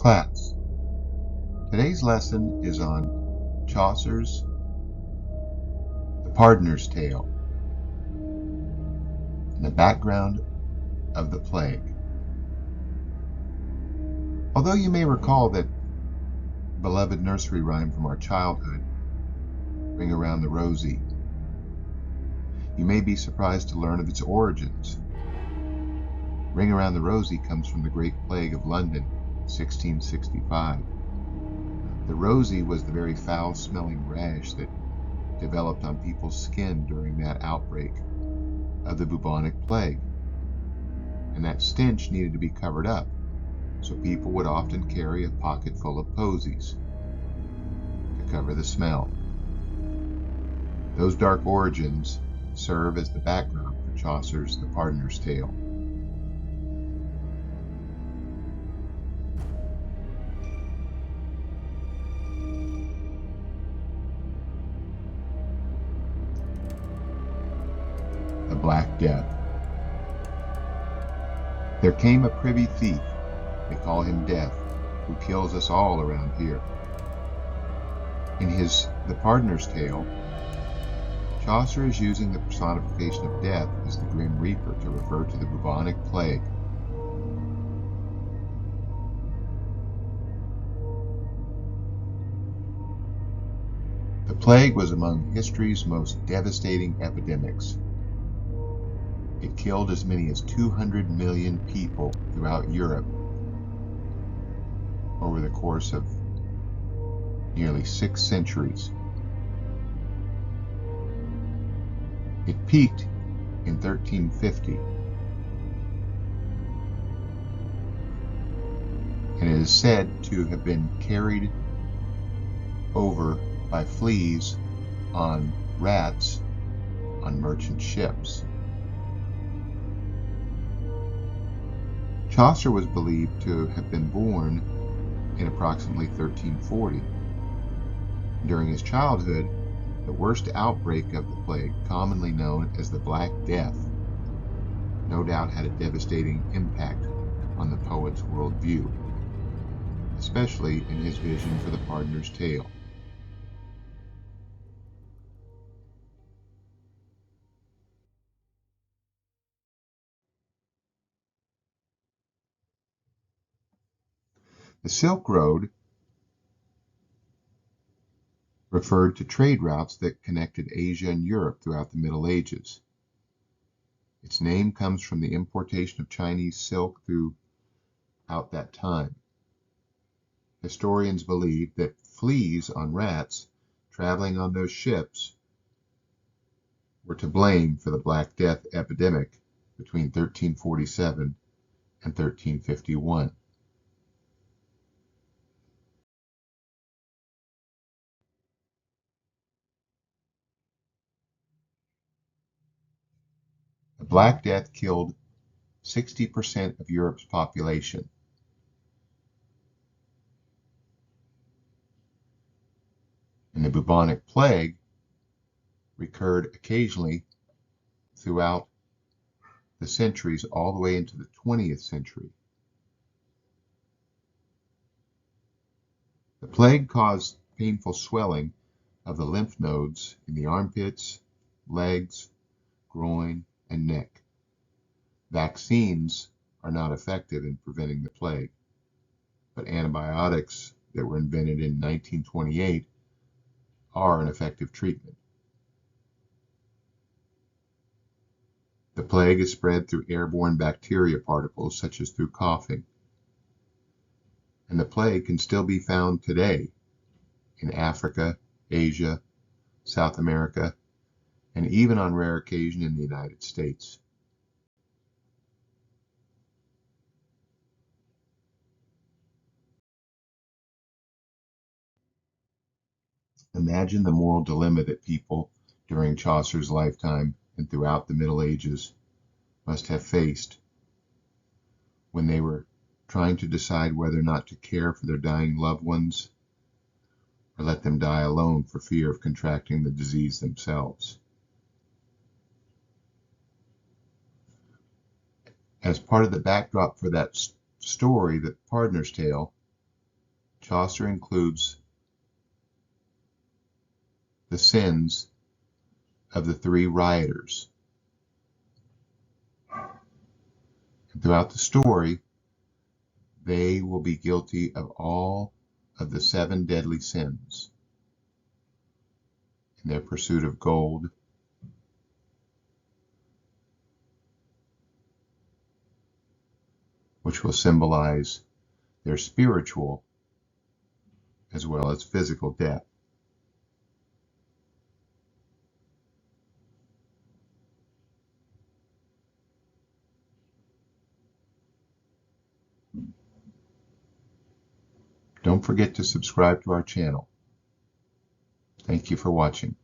Class. Today's lesson is on Chaucer's The Pardoner's Tale and the background of the plague. Although you may recall that beloved nursery rhyme from our childhood, Ring Around the Rosie, you may be surprised to learn of its origins. Ring Around the Rosie comes from the Great Plague of London, 1665. The rosy was the very foul-smelling rash that developed on people's skin during that outbreak of the bubonic plague. And that stench needed to be covered up, so people would often carry a pocket full of posies to cover the smell. Those dark origins serve as the background for Chaucer's The Pardoner's Tale. The Black Death. There came a privy thief, they call him Death, who kills us all around here. In his The Pardoner's Tale, Chaucer is using the personification of death as the Grim Reaper to refer to the bubonic plague. The plague was among history's most devastating epidemics. It killed as many as 200 million people throughout Europe over the course of nearly 6 centuries. It peaked in 1350, and it is said to have been carried over by fleas on rats on merchant ships. Chaucer was believed to have been born in approximately 1340. During his childhood, the worst outbreak of the plague, commonly known as the Black Death, no doubt had a devastating impact on the poet's worldview, especially in his vision for the Pardoner's Tale. The Silk Road referred to trade routes that connected Asia and Europe throughout the Middle Ages. Its name comes from the importation of Chinese silk throughout that time. Historians believe that fleas on rats traveling on those ships were to blame for the Black Death epidemic between 1347 and 1351. The Black Death killed 60% of Europe's population. And the bubonic plague recurred occasionally throughout the centuries all the way into the 20th century. The plague caused painful swelling of the lymph nodes in the armpits, legs, groin, and neck. Vaccines are not effective in preventing the plague, but antibiotics that were invented in 1928 are an effective treatment. The plague is spread through airborne bacteria particles, such as through coughing. And the plague can still be found today in Africa, Asia, South America, and even on rare occasion in the United States. Imagine the moral dilemma that people during Chaucer's lifetime and throughout the Middle Ages must have faced when they were trying to decide whether or not to care for their dying loved ones or let them die alone for fear of contracting the disease themselves. As part of the backdrop for that story, The Pardoner's Tale, Chaucer includes the sins of the three rioters. And throughout the story, they will be guilty of all of the 7 deadly sins in their pursuit of gold, which will symbolize their spiritual as well as physical death. Don't forget to subscribe to our channel. Thank you for watching.